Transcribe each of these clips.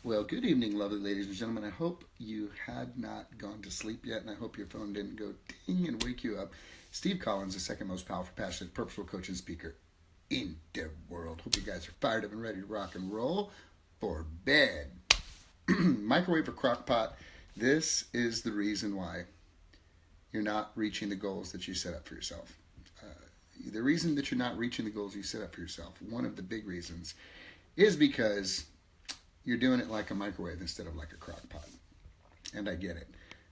Well, good evening, lovely ladies and gentlemen. I hope you had not gone to sleep yet, and I hope your phone didn't go ding and wake you up. Steve Collins, the second most powerful, passionate, purposeful coach and speaker in the world. Hope you guys are fired up and ready to rock and roll for bed. Microwave or crockpot, this is the reason why you're not reaching the goals that you set up for yourself. The reason that you're not reaching the goals you set up for yourself, one of the big reasons, is because you're doing it like a microwave instead of like a crock pot. And I get it.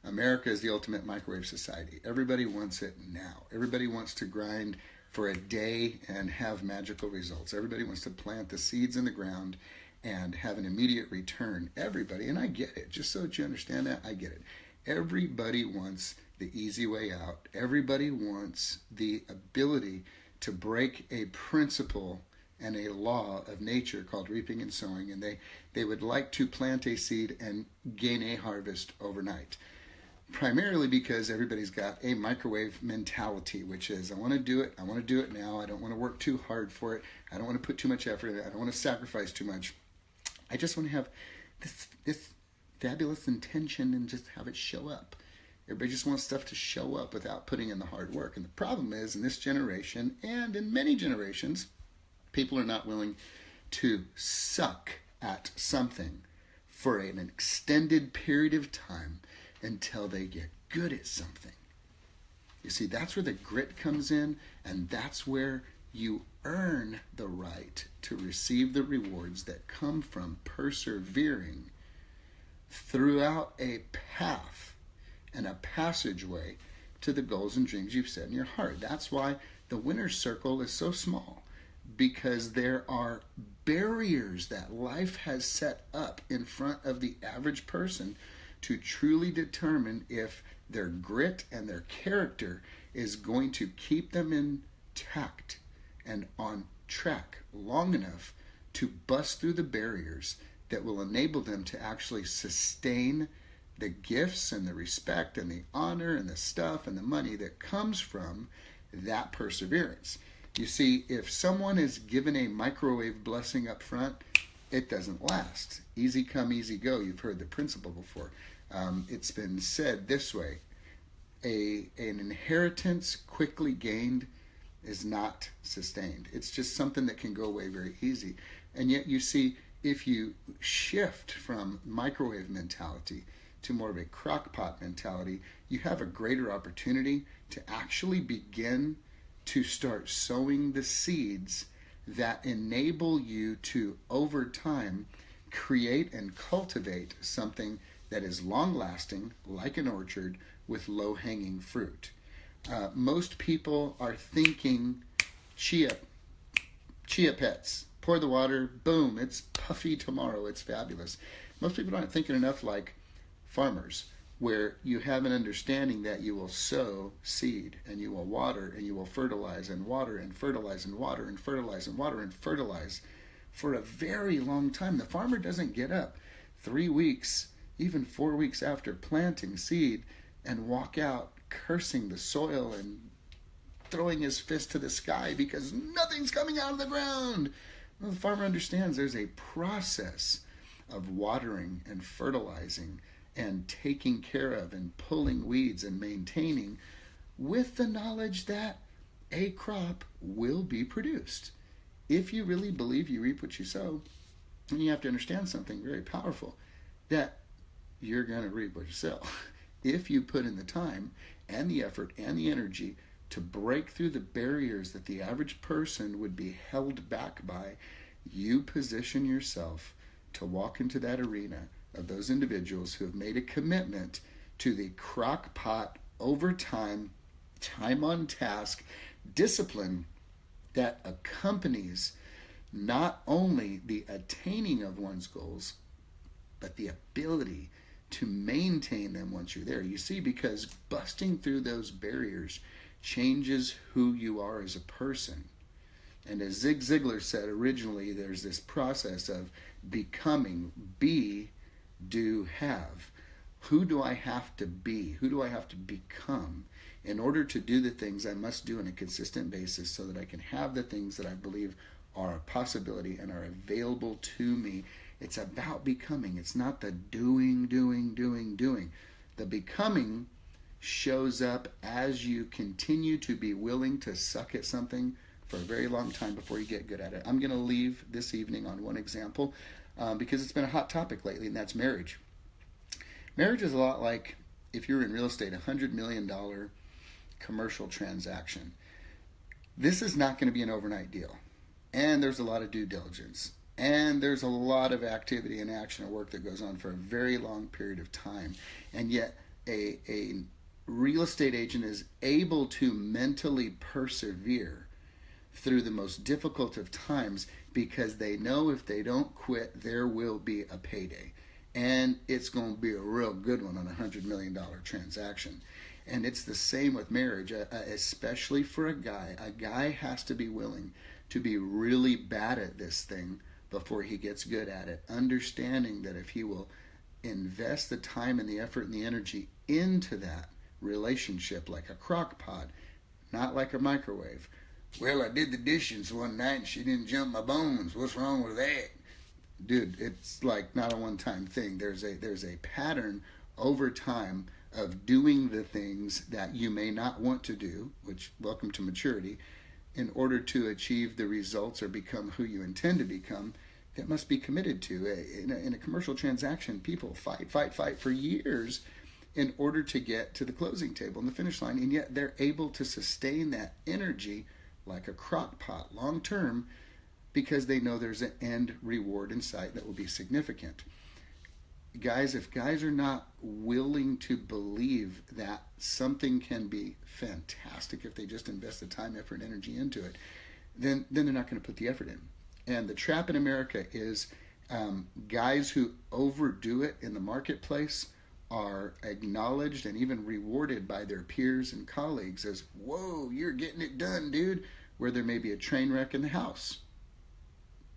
America is the ultimate microwave society. Everybody wants it now. Everybody wants to grind for a day and have magical results. Everybody wants to plant the seeds in the ground and have an immediate return. Everybody, and I get it. Just so that you understand that, I get it. Everybody wants the easy way out. Everybody wants the ability to break a principle and a law of nature called reaping and sowing, and they would like to plant a seed and gain a harvest overnight. Primarily because everybody's got a microwave mentality, which is, I want to do it now, I don't want to work too hard for it, I don't want to put too much effort in it, I don't want to sacrifice too much. I just want to have this fabulous intention and just have it show up. Everybody just wants stuff to show up without putting in the hard work. And the problem is, in this generation, and in many generations, people are not willing to suck at something for an extended period of time until they get good at something. You see, that's where the grit comes in, and that's where you earn the right to receive the rewards that come from persevering throughout a path and a passageway to the goals and dreams you've set in your heart. That's why the winner's circle is so small, because there are barriers that life has set up in front of the average person to truly determine if their grit and their character is going to keep them intact and on track long enough to bust through the barriers that will enable them to actually sustain the gifts and the respect and the honor and the stuff and the money that comes from that perseverance. You see, if someone is given a microwave blessing up front, it doesn't last. Easy come, easy go. You've heard the principle before. It's been said this way: an inheritance quickly gained is not sustained. It's just something that can go away very easy. And yet, you see, if you shift from microwave mentality to more of a crockpot mentality, you have a greater opportunity to actually begin to start sowing the seeds that enable you to, over time, create and cultivate something that is long-lasting, like an orchard, with low-hanging fruit. Most people are thinking chia pets. Pour the water, boom, it's puffy tomorrow, it's fabulous. Most people aren't thinking enough like farmers, where you have an understanding that you will sow seed and you will water and you will fertilize and water and fertilize and water and fertilize and water and fertilize for a very long time. The farmer doesn't get up 3 weeks, even 4 weeks after planting seed and walk out cursing the soil and throwing his fist to the sky because nothing's coming out of the ground. Well, the farmer understands there's a process of watering and fertilizing and taking care of and pulling weeds and maintaining, with the knowledge that a crop will be produced. If you really believe you reap what you sow, then you have to understand something very powerful, that you're going to reap what you sow. If you put in the time and the effort and the energy to break through the barriers that the average person would be held back by, you position yourself to walk into that arena of those individuals who have made a commitment to the crock pot, overtime, time on task, discipline that accompanies not only the attaining of one's goals, but the ability to maintain them once you're there. You see, because busting through those barriers changes who you are as a person. And as Zig Ziglar said originally, there's this process of becoming, be, do, have. Who do I have to be? Who do I have to become in order to do the things I must do on a consistent basis so that I can have the things that I believe are a possibility and are available to me It's about becoming. It's not the doing, doing, doing, doing. The becoming shows up as you continue to be willing to suck at something for a very long time before you get good at it. I'm going to leave this evening on one example because it's been a hot topic lately, and that's marriage. Marriage is a lot like, if you're in real estate, $100 million commercial transaction. This is not going to be an overnight deal. And there's a lot of due diligence. And there's a lot of activity and action and work that goes on for a very long period of time. And yet a real estate agent is able to mentally persevere through the most difficult of times because they know if they don't quit, there will be a payday. And it's going to be a real good one on a $100 million transaction. And it's the same with marriage, especially for a guy. A guy has to be willing to be really bad at this thing before he gets good at it, understanding that if he will invest the time and the effort and the energy into that relationship like a crock pot, not like a microwave. Well, I did the dishes one night and she didn't jump my bones. What's wrong with that? Dude, it's like not a one-time thing. There's a pattern over time of doing the things that you may not want to do, which, welcome to maturity, in order to achieve the results or become who you intend to become, that must be committed to. In a commercial transaction, people fight for years in order to get to the closing table and the finish line, and yet they're able to sustain that energy like a crock pot long term because they know there's an end reward in sight that will be significant. Guys, if guys are not willing to believe that something can be fantastic if they just invest the time, effort, and energy into it, then they're not going to put the effort in. And the trap in America is guys who overdo it in the marketplace are acknowledged and even rewarded by their peers and colleagues as, whoa, you're getting it done, dude, where there may be a train wreck in the house.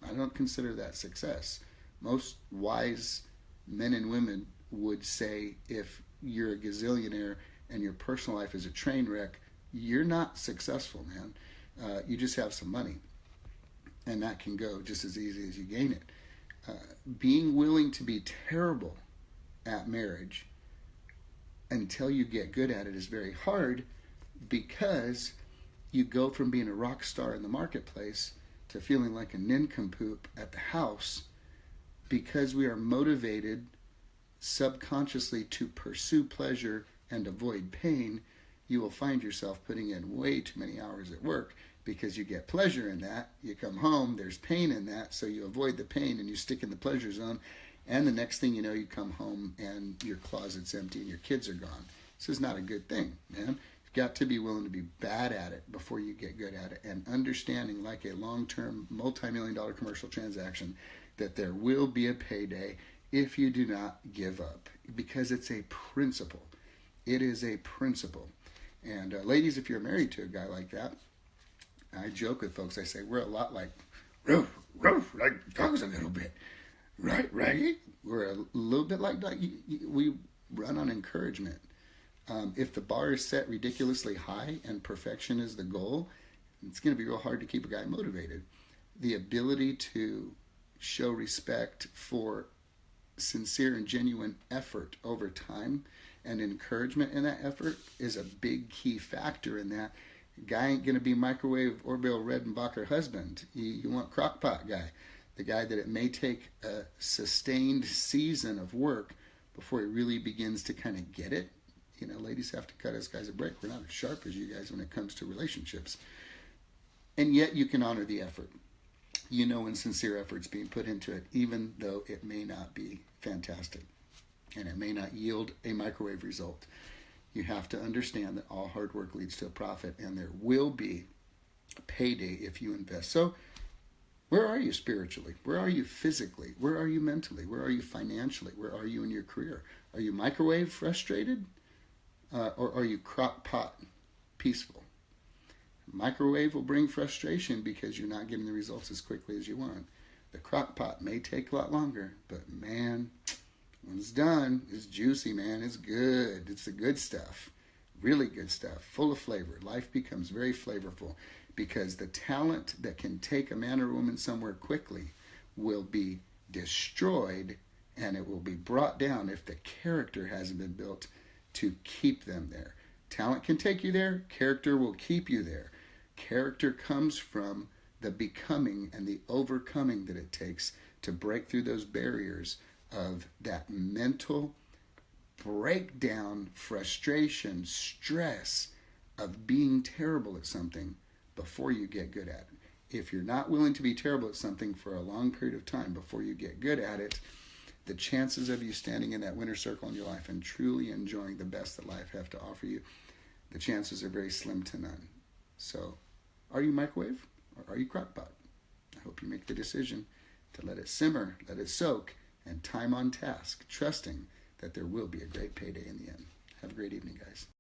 I don't consider that success. Most wise men and women would say if you're a gazillionaire and your personal life is a train wreck, you're not successful, man. You just have some money. And that can go just as easy as you gain it. Being willing to be terrible at marriage until you get good at it is very hard because you go from being a rock star in the marketplace to feeling like a nincompoop at the house because we are motivated subconsciously to pursue pleasure and avoid pain. You will find yourself putting in way too many hours at work because you get pleasure in that. You come home, there's pain in that, so you avoid the pain and you stick in the pleasure zone. And the next thing you know, you come home and your closet's empty and your kids are gone. This is not a good thing, man. You've got to be willing to be bad at it before you get good at it, and understanding, like a long-term, multi-million-dollar commercial transaction, that there will be a payday if you do not give up, because it's a principle. It is a principle. And ladies, if you're married to a guy like that, I joke with folks, I say, we're a lot like, roof, like dogs a little bit. Right, Raggy? We're a little bit like that. We run on encouragement. If the bar is set ridiculously high and perfection is the goal, it's going to be real hard to keep a guy motivated. The ability to show respect for sincere and genuine effort over time and encouragement in that effort is a big key factor in that. Guy ain't going to be microwave Orville Redenbacher husband. You want crockpot guy. The guy that it may take a sustained season of work before he really begins to kind of get it. You know, ladies have to cut us guys a break. We're not as sharp as you guys when it comes to relationships. And yet you can honor the effort. You know when sincere effort's being put into it, even though it may not be fantastic. And it may not yield a microwave result. You have to understand that all hard work leads to a profit, and there will be a payday if you invest. So, where are you spiritually? Where are you physically? Where are you mentally? Where are you financially? Where are you in your career? Are you microwave frustrated? Or are you crock pot peaceful? Microwave will bring frustration because you're not getting the results as quickly as you want. The crock pot may take a lot longer, but man, when it's done, it's juicy, man. It's good. It's the good stuff. Really good stuff. Full of flavor. Life becomes very flavorful because the talent that can take a man or woman somewhere quickly will be destroyed, and it will be brought down if the character hasn't been built to keep them there. Talent can take you there. Character will keep you there. Character comes from the becoming and the overcoming that it takes to break through those barriers of that mental breakdown, frustration, stress of being terrible at something before you get good at it. If you're not willing to be terrible at something for a long period of time before you get good at it, the chances of you standing in that winner circle in your life and truly enjoying the best that life has to offer you, the chances are very slim to none. So, are you microwave or are you crockpot? I hope you make the decision to let it simmer, let it soak, and time on task, trusting that there will be a great payday in the end. Have a great evening, guys.